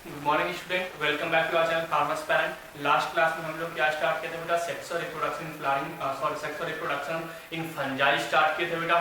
Good morning student, welcome back to our channel farmers parent. Last class में हम लोग क्या स्टार्ट किए थे बेटा? Sexual reproduction in flowering sexual reproduction in fungi start किए थे बेटा।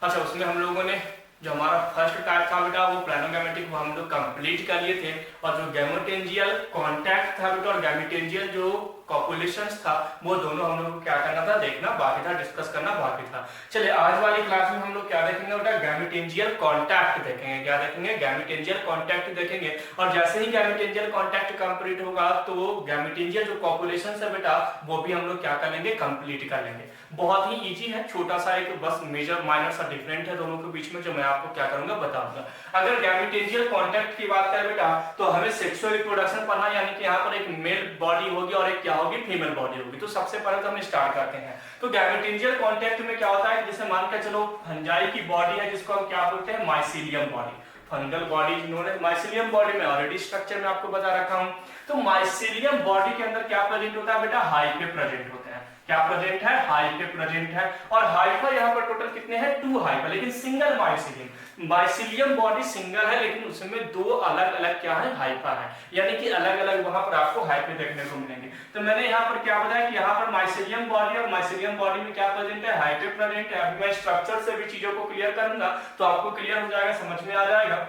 अच्छा, उसमें हम लोगों ने जो हमारा फर्स्ट टाइप था बेटा वो प्लानोगैमेटिक, वो हम लोग कंप्लीट कर लिए थे। और जो गैमेटेंजियल कॉन्टैक्ट था बेटा और गैमेटेंजियल जो कॉपुलेशंस था वो दोनों हम लोग को क्या करना था, देखना बाकी था, डिस्कस करना बाकी था। चलिए आज वाली क्लास में हम लोग क्या देखेंगे बेटा? गैमेटेंजियल कॉन्टैक्ट देखेंगे। क्या देखेंगे? गैमेटेंजियल कॉन्टैक्ट देखेंगे। और जैसे ही गैमेटेंजियल कॉन्टैक्ट कंप्लीट होगा तो गैमेटेंजियल जो कॉपुलेशंस है बेटा वो भी हम लोग क्या कर लेंगे, कंप्लीट कर लेंगे। बहुत ही इजी है, छोटा सा एक बस मेजर माइनर सा डिफरेंट है दोनों के बीच में, जो मैं आपको क्या करूंगा बताऊंगा। अगर गैमेटेंजियल कॉन्टैक्ट की बात करें बेटा तो हमें सेक्सुअल रिप्रोडक्शन पढ़ना, यानी कि यहाँ पर एक मेल बॉडी होगी और एक क्या होगी, फीमेल बॉडी होगी। तो सबसे पहले तो हम स्टार्ट करते हैं। तो गैमेटेंजियल कॉन्टैक्ट में क्या होता है, जैसे मान के चलो फंजाई की बॉडी है जिसको हम क्या बोलते हैं, mycelium body. Fungal body known as mycelium body में ऑलरेडी स्ट्रक्चर में आपको बता रखा हूं। तो माइसीलियम बॉडी के अंदर क्या प्रेजेंट होता है बेटा? हाइफे प्रेजेंट होते हैं। क्या प्रेजेंट है? हाइफे प्रेजेंट है। और हाइफा यहाँ पर टोटल कितने हैं? 2 हाइफा, लेकिन single mycelium. Mycelium body single है लेकिन उसमें 2 अलग अलग क्या है, हाइफा है, यानी कि अलग अलग वहां पर आपको हाइफे देखने को मिलेंगे। तो मैंने यहाँ पर क्या बताया कि यहाँ पर माइसीलियम बॉडी और माइसीलियम बॉडी में क्या प्रेजेंट है, हाइफे प्रेजेंट है। अभी मैं स्ट्रक्चर से भी चीजों को क्लियर करूंगा तो आपको क्लियर हो जाएगा, समझ में आ जाएगा।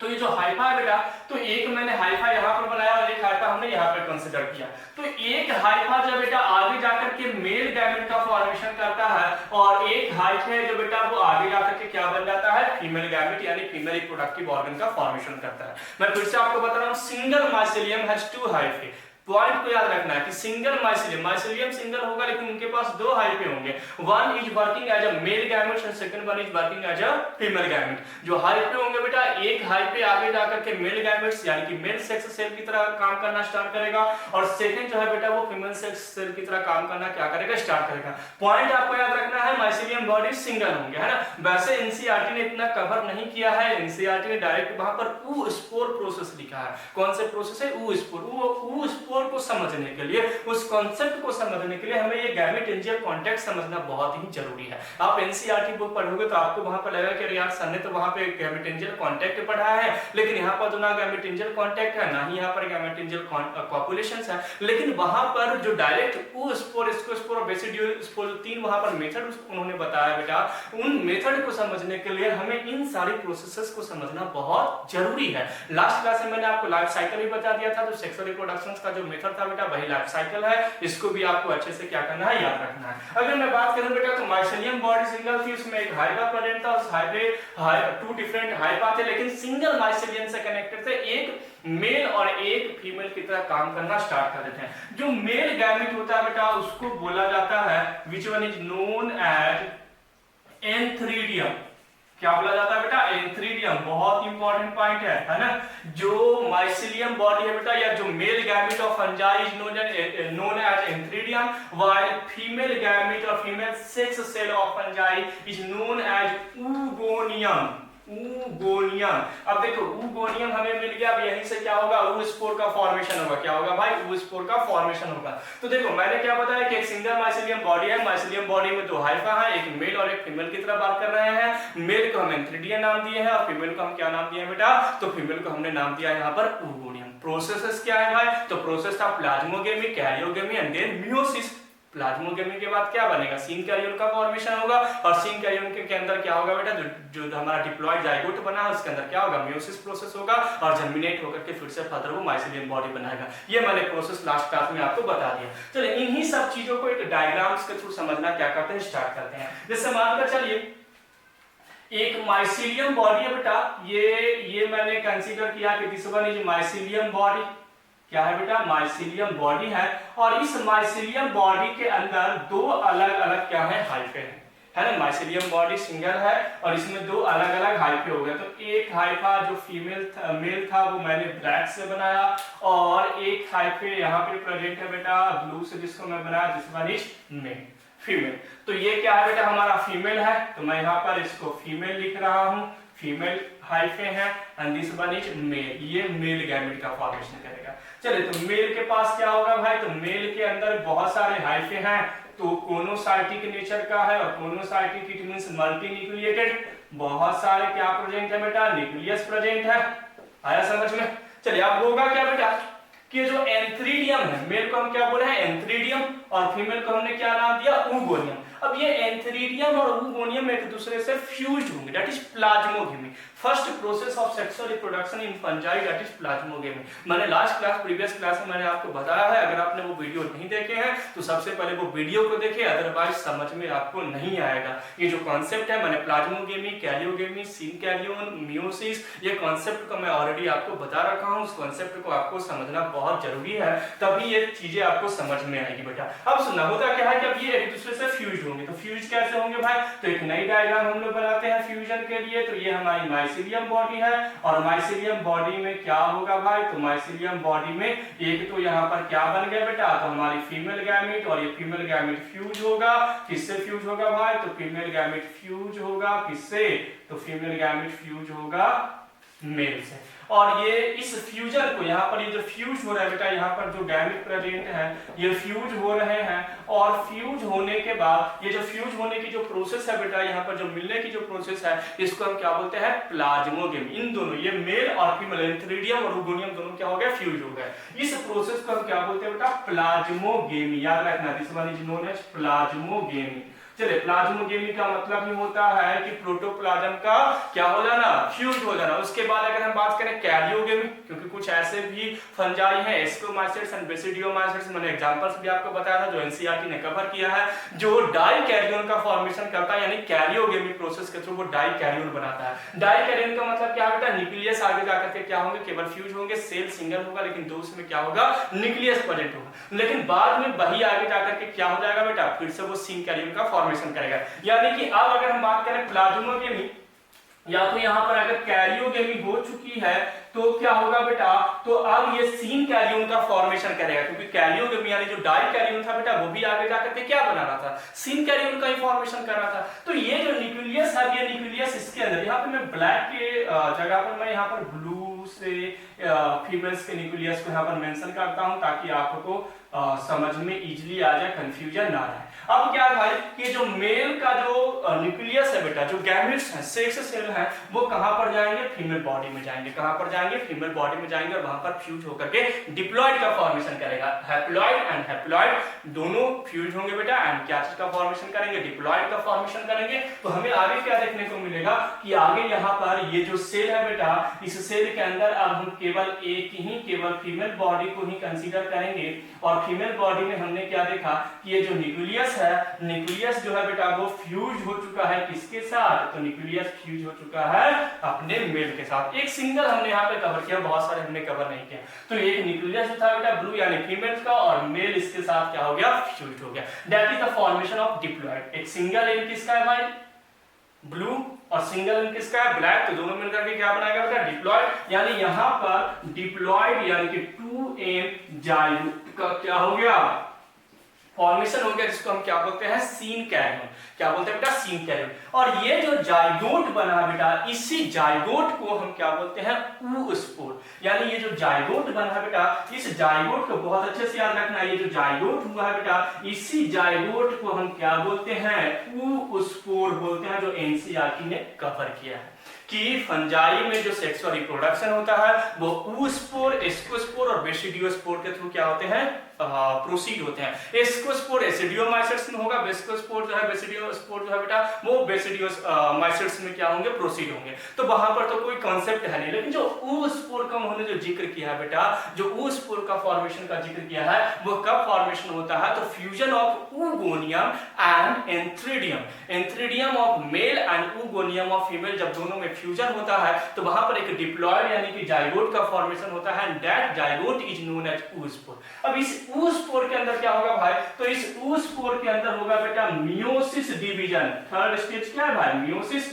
तो ये जो हाइफा है बेटा, तो एक मैंने हाइफा यहाँ पर बनाया और एक हाइफा हमने यहाँ पर कंसीडर किया। तो एक हाइफा जो बेटा आगे जाकर के मेल गैमेट का फॉर्मेशन करता है और एक हाइफा है जो बेटा वो आगे जाकर के क्या बन जाता है, फीमेल गैमेट यानी फीमेल रिप्रोडक्टिव ऑर्गन का फॉर्मेशन करता है। मैं फिर से आपको बता रहा हूँ, single mycelium has 2 hyphae. Point को याद रखना है कि सिंगल माइसीलियम सिंगल होगा लेकिन उनके पास 2 हाइफे होंगे। One is working as a male gamete and second one is working as a female gamete. जो हाइफे होंगे बेटा, एक हाइफे आगे जाकर के मेल गैमेट्स यानी कि मेल सेक्स सेल की तरह काम करना स्टार्ट करेगा और सेकंड जो है बेटा वो फीमेल सेक्स सेल की तरह काम करना क्या करेगा, स्टार्ट करेगा। पॉइंट आपको याद रखना है, माइसीलियम बॉडी सिंगल होंगे, है ना। वैसे एनसीईआरटी ने इतना कवर नहीं किया है। एनसीईआरटी ने डायरेक्ट वहां पर ऊ स्पोर प्रोसेस लिखा है। कौन से प्रोसेस है? ऊ स्पोर। ऊ स्पोर को समझने के लिए, उस कॉन्सेप्ट को समझने के लिए हमें ये गैमेटेंजियल कॉन्टैक्ट समझना बहुत ही जरूरी है। आप एनसीईआरटी बुक पढ़ोगे तो आपको वहां पर लगेगा कि यार सर ने तो वहां पे गैमेटेंजियल कॉन्टैक्ट पढ़ाया है, लेकिन यहाँ पर तो ना गैमेटेंजियल कॉन्टैक्ट है ना ही यहाँ पर गैमेटेंजियल कॉपुलेशंस है। लेकिन वहां पर जो डायरेक्ट ऊ स्पोर, स्पोर और बेसिडियल स्पोर 3 वहां पर मेथड उन्होंने बताया बेटा, उन मेथड को समझने के लिए हमें इन सारी प्रोसेसेस को समझना बहुत जरूरी है। लास्ट क्लास में मैंने आपको लाइफ साइकिल भी बता दिया था। तो सेक्सुअल रिप्रोडक्शन का जो मेथड था बेटा वही लाइफ साइकिल है। इसको भी आपको अच्छे से क्या करना है, याद रखना है। अगर मैं बात करूं बेटा तो माइसीलियम बॉडी सिंगल थी, उसमें एक हाइफा प्रेजेंट था। उस हाइफे 2 डिफरेंट हाइफा थे लेकिन सिंगल माइसीलियम से कनेक्टेड थे। एक मेल और एक फीमेल की तरह काम करना स्टार्ट कर देते हैं। जो मेल गैमेट होता है बेटा उसको बोला जाता है which one is known as antheridium. क्या बोला जाता है बेटा? एंथ्रीडियम। बहुत इंपॉर्टेंट पॉइंट है ना। जो माइसीलियम बॉडी है बेटा या जो male gamete of fungi is known as antheridium, while female gamete और female sex cell of fungi is known as oogonium. Oogonium. अब देखो ऊगोनियम हमें मिल गया, अब यहीं से क्या होगा, ऊ स्पोर का फॉर्मेशन होगा। क्या होगा भाई? ऊ स्पोर का फॉर्मेशन होगा। तो देखो मैंने क्या बताया कि एक सिंगल माइसीलियम बॉडी है। माइसीलियम बॉडी में 2 हाइफा है, एक मेल और एक फीमेल की तरह बात कर रहे हैं। मेल को हम एंथ्रीडियम नाम दिए हैं और फीमेल को हम क्या नाम दिए हैं बेटा? तो फीमेल को हमने नाम दिया है यहाँ पर ऊगोनियम। प्रोसेसेस क्या है भाई? तो प्रोसेस था plasmogamy, karyogamy and then meiosis. Plasmogamy के बाद क्या बनेगा? सीन कैरियन का फॉर्मेशन होगा और सीन कैरियन के अंदर क्या होगा बेटा? जो हमारा डिप्लॉयड जाइगोट बना है उसके अंदर क्या होगा? मियोसिस प्रोसेस होगा और जर्मिनेट होकर के फिर से फर्दर वो माइसीलियम बॉडी बनाएगा। ये मैंने प्रोसेस लास्ट क्लास में आपको बता दिया। चलिए इन्हीं सब चीजों को एक डायग्राम्स के थ्रू समझना क्या करते हैं, स्टार्ट करते हैं। जैसे मानकर चलिए एक माइसीलियम बॉडी है बेटा, ये मैंने कंसीडर किया कि this one is mycelium body. क्या है बेटा? माइसीलियम बॉडी है और इस माइसीलियम बॉडी के अंदर 2 अलग अलग क्या है, हाइफे हैं, है ना। माइसीलियम बॉडी सिंगल है और इसमें 2 अलग अलग हाइफे हो गए। तो एक हाइफा जो मेल था वो मैंने ब्लैक से बनाया और एक हाइफे यहाँ पे प्रेजेंट है बेटा ब्लू से, जिसको मैं बनाया this one is male, female. तो ये क्या है बेटा? हमारा फीमेल है, तो मैं यहाँ पर इसको फीमेल लिख रहा हूँ। फीमेल हाइफे है and this one is male. ये मेल गैमेट का फॉर्मेशन करेगा। चलिए तो मेल के पास क्या होगा भाई? तो मेल के अंदर बहुत सारे हाइफे हैं, तो कोनोसाइटिक नेचर का है और कोनोसाइटिक इट मींस मल्टी न्यूक्लिएटेड। बहुत सारे क्या प्रेजेंट है बेटा? न्यूक्लियस प्रेजेंट है। आया समझ में? चलिए अब होगा क्या बेटा कि जो एंथ्रीडियम है, मेल को हम क्या बोले हैं एंथ्रीडियम और फीमेल को हमने क्या नाम दिया ऊगोनियम। अब ये एंथ्रीडियम और ऊगोनियम एक दूसरे से फ्यूज्ड होंगे, that is plasmogamy. First process of sexual reproduction in fungi that is plasmogamy. मैंने लास्ट क्लास प्रीवियस क्लास में मैंने आपको बताया है, अगर आपने वो वीडियो नहीं देखे हैं तो सबसे पहले वो वीडियो को देखें, अदरवाइज समझ में आपको नहीं आएगा। ये जो कॉन्सेप्ट है मैंने प्लाज्मोगेमी, कैरियोगेमी, सिनकैरियोन, मियोसिस, ये कॉन्सेप्ट को मैं ऑलरेडी आपको बता रखा हूं। उस कॉन्सेप्ट को आपको समझना बहुत जरूरी है, तभी ये चीजें आपको समझ में आएगी बेटा। अब सुनना होता क्या है कि अब ये एक दूसरे से फ्यूज होंगे, तो फ्यूज कैसे होंगे भाई, तो एक नई डायग्राम हम लोग बनाते हैं फ्यूजन के लिए। तो ये हमारी माइसीलियम बॉडी है और माइसीलियम बॉडी में क्या होगा भाई, तो माइसीलियम बॉडी में एक तो यहाँ पर क्या बन गया बेटा, तो हमारी फीमेल गैमेट, और ये फीमेल गैमेट फ्यूज होगा, किससे फ्यूज होगा भाई, तो फीमेल गैमेट फ्यूज होगा किससे, तो फीमेल गैमेट फ्यूज होगा मेल से। और ये इस फ्यूजन को यहाँ पर ये जो फ्यूज हो रहा है बेटा, यहाँ पर जो गैमेट प्रेजेंट है ये फ्यूज हो रहे हैं, और फ्यूज होने के बाद ये जो फ्यूज होने की जो प्रोसेस है बेटा, यहाँ पर जो मिलने की जो प्रोसेस है इसको हम क्या बोलते हैं प्लाज्मोगेमी। इन दोनों ये मेल और फीमेल एंथ्रीडियम और ऊगोनियम दोनों क्या हो गया फ्यूज हो गए। इस प्रोसेस को हम क्या बोलते हैं बेटा प्लाज्मोगेमी, याद रखना, this one is known as plasmogamy. चलिए प्लाज्मोगेमी का मतलब ही होता है कि प्रोटोप्लाज्म का क्या हो जाना, फ्यूज हो जाना। उसके बाद अगर हम बात करें कैरियोगेमी, क्योंकि कुछ ऐसे भी फंजाई हैं एस्कोमाइसिट्स एंड बेसिडियोमाइसिट्स, मैंने एग्जांपल्स भी आपको बताया था जो एनसीईआरटी ने कवर किया है, जो डाई कैरियोन का फॉर्मेशन करता है, यानी कैरियोगेमी प्रोसेस के थ्रू वो डाई कैरियोन बनाता है। डाई कैरियोन का मतलब क्या बेटा, न्यूक्लियस आगे जाकर के क्या होंगे, केवल फ्यूज होंगे, सेल सिंगल होगा लेकिन दो उसमें क्या होगा न्यूक्लियस प्रेजेंट होगा, लेकिन बाद में वही आगे जाकर के क्या हो जाएगा बेटा, फिर से वो सिंग कैरियोन का फॉर्मेशन करेगा। यानी कि अब अगर हम बात करें प्लाज्मोगेमी, या तो यहाँ पर अगर कैरियोगेमी हो चुकी है तो क्या होगा बेटा, तो अब ये सीन कैरियोन का फॉर्मेशन करेगा, क्योंकि कैरियोगेमी यानी जो डाई कैरियोन था बेटा वो भी आगे जाकर के क्या बना रहा था, सीन कैरियोन का ही फॉर्मेशन कर रहा था। तो ये जो न्यूक्लियस है, ये न्यूक्लियस इसके अंदर, यहाँ पे मैं ब्लैक के जगह पर मैं यहाँ पर ब्लू से फीमेल्स के न्यूक्लियस को यहाँ पर मेंशन करता हूँ ताकि आपको समझ में इजीली आ जाए, कंफ्यूजन ना रहे। अब क्या है भाई कि जो मेल का जो न्यूक्लियस है बेटा, जो गैमेट्स हैं, सेक्स सेल हैं, वो कहां पर जाएंगे, फीमेल बॉडी में जाएंगे। कहां पर जाएंगे, फीमेल बॉडी में जाएंगे, और वहां पर फ्यूज होकर के डिप्लॉइड का फॉर्मेशन करेगा। हैप्लॉइड एंड हैप्लॉइड दोनों फ्यूज होंगे बेटा, एंड क्या चीज का फॉर्मेशन करेंगे, डिप्लॉइड का फॉर्मेशन करेंगे। तो हमें आगे क्या देखने को मिलेगा कि आगे यहाँ पर ये जो सेल है बेटा, इस सेल के अंदर अब हम केवल केवल फीमेल बॉडी को ही कंसीडर करेंगे, और फीमेल बॉडी में हमने क्या देखा कि ये जो न्यूक्लियस है, न्यूक्लियस जो है बेटा वो फ्यूज हो चुका है किसके साथ, तो न्यूक्लियस फ्यूज हो चुका है अपने मेल के साथ। एक सिंगल हमने यहाँ पे कवर किया, बहुत सारे हमने कवर नहीं किया। तो एक न्यूक्लियस था बेटा ब्लू यानी फीमेल का, और मेल इसके साथ क्या हो गया, फ्यूज हो गया। That is the formation of diploid. एक सिंगल एंड किसका है भाई, ब्लू, और सिंगल एंड किसका है, ब्लैक, तो दोनों मिलकर के क्या बनाएगा बेटा, डिप्लॉइड। यानी यहाँ पर डिप्लॉइड यानी कि 2n जाइगोट का क्या हो गया, फॉर्मेशन हो गया, जिसको हम क्या बोलते हैं सीन कैरियोन। क्या बोलते हैं बेटा, सीन कैरियोन। और ये जो जाइगोट बना बेटा, इसी जाइगोट को हम क्या बोलते हैं, oospore। यानी ये जो जाइगोट बना है बेटा, इस जाइगोट को बहुत अच्छे से याद रखना, ये जो जाइगोट हुआ है बेटा, इसी जाइगोट को हम क्या बोलते हैं, oospore बोलते हैं, जो एनसीईआरटी ने कवर किया है कि फंजाई में जो सेक्सुअल रिप्रोडक्शन होता है वो oospore, एस्कोस्पोर और बेसिडियोस्पोर के थ्रू क्या होते हैं, प्रोसीड होते हैं। एस्कोस्पोर एसिडियोमाइसिट्स में होगा, बेसिडियोस्पोर जो है, बेसिडियोस्पोर जो है बेटा वो बेसिडियोमाइसिट्स में क्या होंगे, प्रोसीड होंगे। तो वहां पर तो कोई कांसेप्ट है नहीं, लेकिन जो oospore का उन्होंने जो जिक्र किया है बेटा, जो oospore का फॉर्मेशन का जिक्र किया है, वो कब फॉर्मेशन होता है, तो fusion of oogonium and antheridium, antheridium of male and oogonium of female, जब दोनों में फ्यूजन होता है तो वहां पर एक डिप्लॉइड यानी कि जाइगोट का फॉर्मेशन होता है, and that zygote is known as oospore। अब इस oospore के अंदर क्या होगा भाई, तो इस oospore के अंदर होगा बेटा मियोसिस डिवीजन। थर्ड स्टेज क्या है भाई, मियोसिस।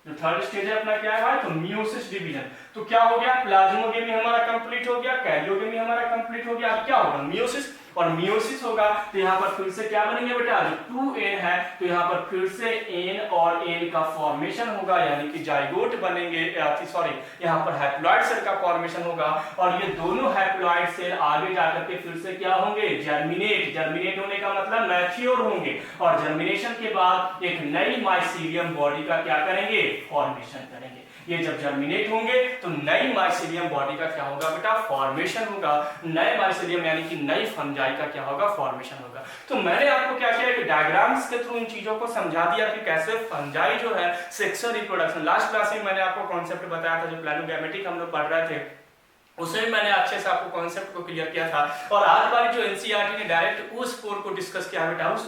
जो थर्ड स्टेज है अपना क्या है भाई, तो मियोसिस डिवीजन। तो क्या हो गया, प्लाज्मोगेमी हमारा कंप्लीट हो गया, कैरियोगेमी हमारा कंप्लीट हो गया, अब क्या होगा मियोसिस। और मियोसिस होगा तो यहाँ पर फिर से क्या बनेंगे बेटा, जो 2n है तो यहाँ पर फिर से n और n का फॉर्मेशन होगा, यानी कि जाइगोट बनेंगे, सॉरी यहाँ पर हैप्लॉइड सेल का फॉर्मेशन होगा और ये दोनों हैप्लॉइड सेल आगे जाकर के फिर से क्या होंगे, जर्मिनेट होने का मतलब मैच्योर होंगे और जर्मिनेशन के बाद एक नई माइसीलियम बॉडी का क्या करेंगे, फॉर्मेशन करेंगे। ये जब जर्मिनेट होंगे तो नई माइसीलियम बॉडी का क्या होगा बेटा, फॉर्मेशन होगा। नए माइसीलियम यानी कि नई फंजाई का क्या होगा, फॉर्मेशन होगा। तो मैंने आपको क्या किया, एक डायग्राम्स के थ्रू इन चीजों को समझा दिया कि कैसे फंजाई जो है सेक्सुअल रिप्रोडक्शन, लास्ट क्लास में मैंने आपको कॉन्सेप्ट बताया था, जो प्लानोगैमेटिक हम लोग पढ़ रहे थे उसमें मैंने अच्छे से आपको कॉन्सेप्ट को क्लियर किया था। और आज बार जो एनसीईआरटी ने डायरेक्ट उस स्पोर को डिस्कस किया बेटा, उस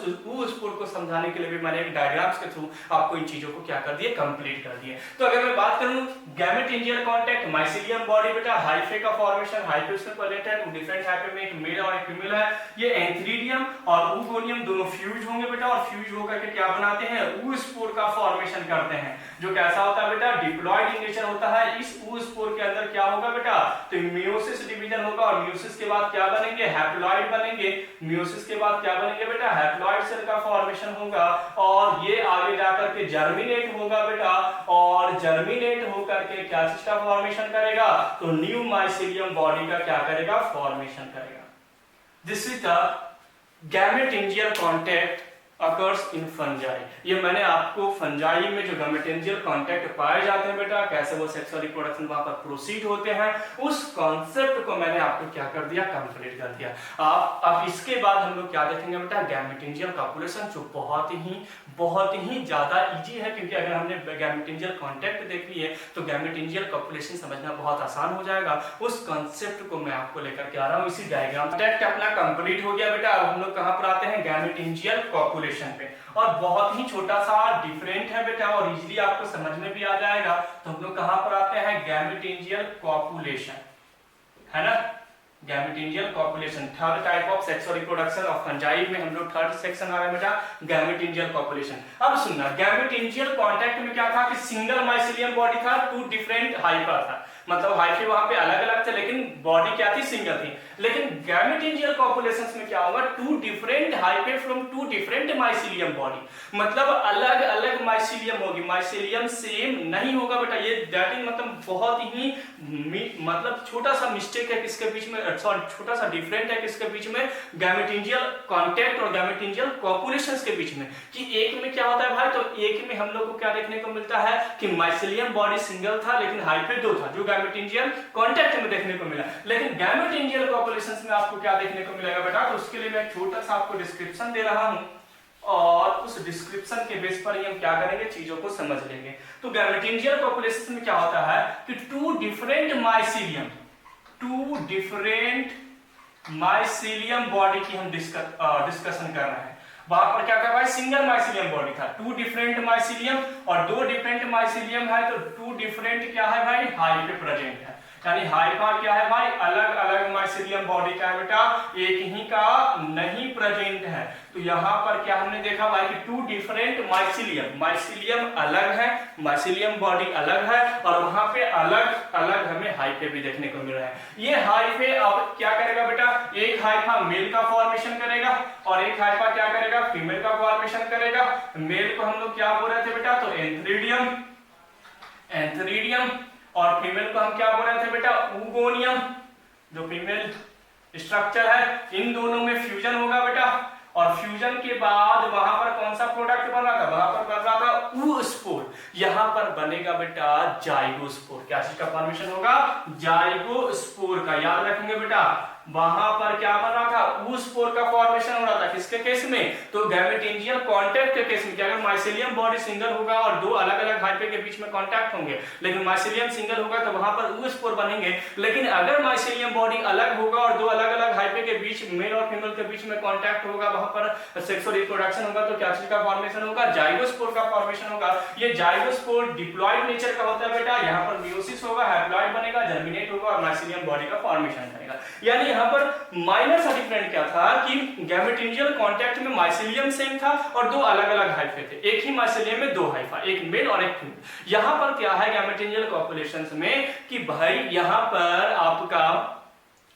स्पोर को समझाने के लिए भी मैंने एक डायग्राम्स के थ्रू आपको इन चीजों को क्या कर दिए, कंप्लीट कर दिए। तो अगर मैं बात करूं गैमेटेंजियल कांटेक्ट, माइसीलियम बॉडी बेटा, हाइफे का फॉर्मेशन, हाइफे से रिलेटेड टू डिफरेंट हाइफे में एक मेल और एक फीमेल है। ये एंथ्रीडियम और ऊगोनियम दोनों फ्यूज होंगे बेटा और फ्यूज होकर के क्या बनाते हैं, ऊ स्पोर का फॉर्मेशन करते हैं, जो कैसा होता है बेटा, डिप्लॉयड इन नेचर होता है। इस ऊ स्पोर के अंदर क्या होगा बेटा, मियोसिस डिवीजन होगा और मियोसिस के बाद क्या बनेंगे, हैप्लॉइड बनेंगे। मियोसिस के बाद क्या बनेंगे बेटा, हैप्लॉइड सेल का फॉर्मेशन होगा और ये आगे जाकर के जर्मिनेट होगा बेटा और जर्मिनेट होकर के क्या चीज का फॉर्मेशन करेगा, तो न्यू माइसीलियम बॉडी का क्या करेगा, फॉर्मेशन करेगा। This is the gametangial contact occurs in fungi। ये मैंने आपको फंजाई में जो गैमेटेंजियल कांटेक्ट पाए जाते हैं बेटा, कैसे वो सेक्सुअल रिप्रोडक्शन वहां पर प्रोसीड होते हैं, उस कॉन्सेप्ट को मैंने आपको क्या कर दिया, कंप्लीट कर दिया। अब इसके बाद हम लोग क्या देखेंगे बेटा, गैमेटेंजियल कॉपुलेशन, जो बहुत ही ज्यादा इजी है, क्योंकि अगर हमने गैमेटेंजियल कांटेक्ट देख लिए तो गैमेटेंजियल कॉपुलेशन समझना बहुत आसान हो जाएगा। उस कॉन्सेप्ट को मैं आपको लेकर के आ रहा हूँ इसी डायग्राम। कांटेक्ट अपना कंप्लीट हो गया बेटा। अब हम लोग कहां पर आते हैं, गैमेटेंजियल कॉपुलेशन पे, और बहुत ही छोटा सा डिफरेंट है बेटा और इजीली आपको समझ में भी आ जाएगा। तो हम लोग कहां पर आते हैं, गैमेटेंजियल कॉपुलेशन, है ना, gametangial copulation, third type of sexual reproduction of fungi में हम लोग थर्ड सेक्शन आ रहा है बेटा, गैमेटेंजियल कॉपुलेशन। अब सुनना, गैमेटेंजियल कांटेक्ट में क्या था कि सिंगल माइसीलियम बॉडी था, टू डिफरेंट हाइफा था, मतलब हाइफे वहां पे अलग अलग थे लेकिन बॉडी क्या थी, सिंगल थी। लेकिन गैमेटेंजियल कॉपुलेशंस में क्या होगा, two different hyphae from two different mycelium body, मतलब अलग अलग माइसीलियम होगी, माइसीलियम सेम नहीं होगा बेटा। ये दैट इज मतलब बहुत ही मतलब छोटा सा मिस्टेक है किसके बीच में, सॉरी छोटा सा डिफरेंट है किसके बीच में, गैमेटेंजियल कांटेक्ट और गैमेटेंजियल कॉपुलेशंस के बीच में, कि एक में क्या होता है भाई, तो एक में हम लोग को क्या देखने को मिलता है कि माइसीलियम बॉडी सिंगल था लेकिन हाइफे दो था, जो गैमेटेंजियल कांटेक्ट में देखने को मिला। लेकिन गैमेटेंजियल कॉपुलेशंस में आपको क्या देखने को मिलेगा बेटा, तो उसके लिए मैं छोटा सा आपको डिस्क्रिप्शन दे रहा हूं और उस डिस्क्रिप्शन के बेस पर ही हम क्या करेंगे, चीजों को समझ लेंगे। तो गैमेटेंजियल कॉपुलेशंस में क्या होता है कि टू डिफरेंट माइसीलियम बॉडी की हम डिस्कशन कर रहे हैं। वहां पर क्या कर रहा है, सिंगल माइसीलियम बॉडी था, टू डिफरेंट माइसीलियम, और दो डिफरेंट माइसीलियम है तो टू डिफरेंट क्या है भाई, हाइफे प्रेजेंट है, यानी हाइफा क्या है भाई, अलग अलग माइसीलियम बॉडी का है बेटा, एक ही का नहीं प्रेजेंट है। तो यहाँ पर क्या हमने देखा भाई कि टू डिफरेंट माइसीलियम अलग है, माइसीलियम बॉडी अलग है और वहां पे अलग अलग हमें हाइफे भी देखने को मिल रहा है। ये हाइफे अब क्या करेगा बेटा, एक हाइफा मेल का फॉर्मेशन करेगा और एक हाइफा क्या करेगा, फीमेल का फॉर्मेशन करेगा। मेल को हम लोग क्या बोल रहे थे बेटा, तो एंथ्रीडियम, और फीमेल को हम क्या बोल रहे थे बेटा, ऊगोनियम, जो फीमेल स्ट्रक्चर है। इन दोनों में फ्यूजन होगा बेटा और फ्यूजन के बाद वहां पर कौन सा प्रोडक्ट बन रहा था, वहां पर बन रहा था ऊस्पोर, यहां पर बनेगा बेटा जाइगोस्पोर। क्या चीज का फॉर्मेशन होगा, जाइगोस्पोर का, याद रखेंगे बेटा। वहां पर क्या बन रहा था, ऊस्पोर का फॉर्मेशन हो रहा था, किसके केस में, तो गैमेटेंजियल कांटेक्ट के केस में। कि अगर माइसीलियम बॉडी सिंगल होगा और दो अलग अलग हाइफे के बीच में कांटेक्ट होंगे, लेकिन माइसीलियम सिंगल होगा तो वहां पर ऊस्पोर बनेंगे। लेकिन अगर माइसीलियम बॉडी अलग होगा और दो अलग अलग हाइफे के बीच, मेल और फीमेल के बीच में कांटेक्ट होगा, वहां पर सेक्सुअल रिप्रोडक्शन होगा, तो क्या चीज का फॉर्मेशन होगा, जाइगोस्पोर का फॉर्मेशन होगा। ये जाइगोस्पोर डिप्लॉयड नेचर का होता है बेटा, यहाँ पर मियोसिस होगा, हैप्लॉइड बनेगा, जर्मिनेट होगा और माइसीलियम बॉडी का फॉर्मेशन करेगा। यानी यहाँ पर माइनर सा डिफरेंट क्या था कि गैमेटेंजियल कांटेक्ट में माइसीलियम सेम था और दो अलग अलग हाइफे थे, एक ही माइसीलियम में दो हाइफा, एक मेल और एक फीमेल। यहाँ पर क्या है गैमेटेंजियल कॉपुलेशंस में कि भाई यहाँ पर आपका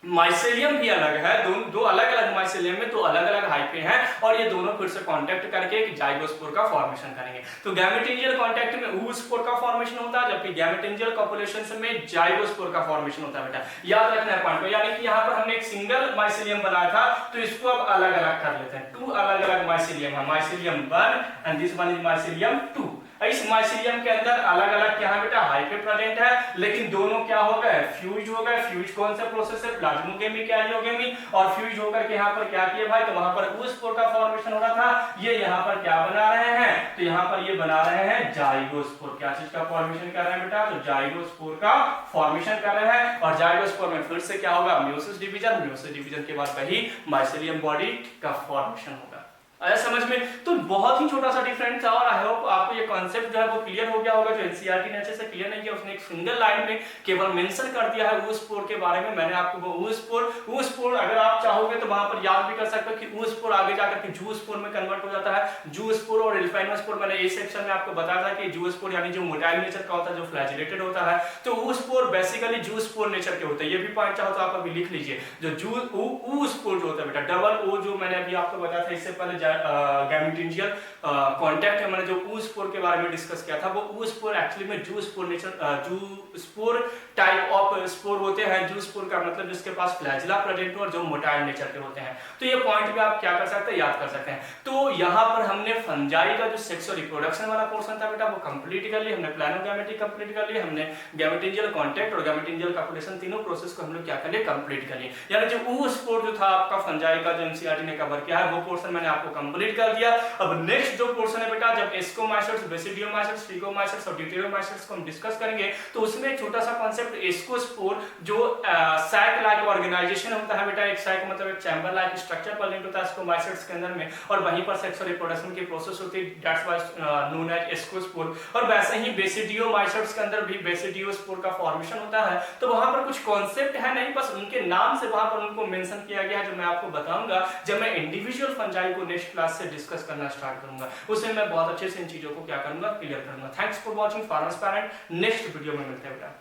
माइसेलियम भी अलग है, दो अलग अलग माइसेलियम में दो अलग अलग हाइफे हैं और ये दोनों फिर से कांटेक्ट करके एक जाइगोस्पोर का फॉर्मेशन करेंगे। तो गैमेटेंजियल कांटेक्ट में oospore का फॉर्मेशन होता है, जबकि गैमेटेंजियल कॉपुलेशन में जाइगोस्पोर का फॉर्मेशन होता है। बेटा याद रखना है पॉइंट को, यानी कि यहाँ पर हमने एक सिंगल माइसेलियम बनाया था तो इसको अब अलग अलग कर लेते हैं। 2 अलग अलग माइसेलियम है, mycelium 1 and this one is mycelium 2। इस माइसेलियम के अंदर अलग अलग क्या है बेटा, हाइफे प्रेजेंट है, लेकिन दोनों क्या हो गए, फ्यूज हो गए। फ्यूज कौन सा प्रोसेस है, प्लाज्मोगेमी कैरियोगेमी, और फ्यूज होकर के यहाँ पर क्या किया भाई, तो वहां पर oospore का फॉर्मेशन हो रहा था। ये यहाँ पर क्या बना रहे हैं, तो यहाँ पर ये बना रहे हैं जाइगोस्पोर। क्या चीज का फॉर्मेशन कर रहे हैं बेटा, तो जाइगोस्पोर का फॉर्मेशन कर रहे हैं। और जाइगोस्पोर में फिर से क्या होगा, म्यूसिस डिवीजन, म्यूसिस डिवीजन के बाद वही माइसेलियम बॉडी का फॉर्मेशन होगा। आया समझ में? तो बहुत ही छोटा सा डिफरेंस था और आई होप आपको ये कॉन्सेप्ट जो है वो क्लियर हो गया होगा। जो एनसीईआरटी ने अच्छे से क्लियर नहीं किया, उसने एक सिंगल लाइन में केवल मेंशन कर दिया है oospore के बारे में। मैंने आपको वो oospore अगर आप चाहोगे तो वहां पर याद भी कर सकते हो कि oospore आगे जाकर के zoospore में कन्वर्ट हो जाता है। zoospore और एल्फाइनोस्पोर मैंने इस सेक्शन में आपको बताया था कि zoospore यानी जो मोटाइल नेचर का होता है, जो फ्लैजिलेटेड होता है, तो oospore बेसिकली zoospore नेचर के होते हैं। ये भी पॉइंट चाहो तो आप अभी लिख लीजिए। जो oospore जो होता है बेटा, डबल ओ जो मैंने अभी आपको बताया था इससे पहले गैमेटेंजियल कांटेक्ट है, मैंने जो oospore के बारे में डिस्कस किया था, वो oospore एक्चुअली में zoospore nature, zoospore type of spore होते हैं। zoospore का मतलब जिसके पास फ्लैजिला प्रेजेंट हो और जो मोटाइल नेचर के होते हैं। तो ये पॉइंट भी आप क्या कर सकते हैं, याद कर सकते हैं। तो यहाँ पर हमने फंजाई का जो सेक्स और रिप्रोडक्शन वाला पोर्शन था बेटा वो कंप्लीट कर लिया, हमने प्लानोगैमेटी कंप्लीट कर लिया, हमने गैमेटेंजियल कांटेक्ट और गैमेटेंजियल कॉपुलेशन तीनों प्रोसेस को हम लोग क्या कर लिए, कंप्लीट कर लिए। यानी जो oospore जो था आपका फंजाई का, जो एनसीईआरटी ने कवर किया है, वो पोर्शन मैंने आपको कंप्लीट कर दिया। अब नेक्स्ट जो पोर्शन है बेटा, जब एस्कोमाइसेट्स, बेसिडियोमाइसेट्स, स्टिगोमाइसेट्स और ड्यूटेरियोमाइसेट्स को हम डिस्कस करेंगे तो उसमें एक छोटा सा कांसेप्ट एस्कोस्पोर जो सैक लाइक ऑर्गेनाइजेशन होता है बेटा। एक सैक मतलब एक चैम्बर लाइक स्ट्रक्चर प्रेजेंट होता है एस्कोमाइसेट्स के अंदर में, और वहीं पर सेक्स और रिप्रोडक्शन की प्रोसेस होती है, that's why known as ascospore. और वैसे ही बेसिडियोमाइसेट्स के अंदर भी बेसिडियोस्पोर का फॉर्मेशन होता है। तो वहां पर कुछ कांसेप्ट है नहीं, बस उनके नाम से वहां पर उनको मेंशन किया गया है, जो मैं आपको बताऊंगा जब मैं इंडिविजुअल फंजाई को नेक्स्ट क्लास से डिस्कस करना स्टार्ट करूंगा। उसमें मैं बहुत अच्छे से इन चीजों को क्या करूंगा, क्लियर करूंगा। Thanks for watching farmers parent. Next video में मिलते हैं बेटा।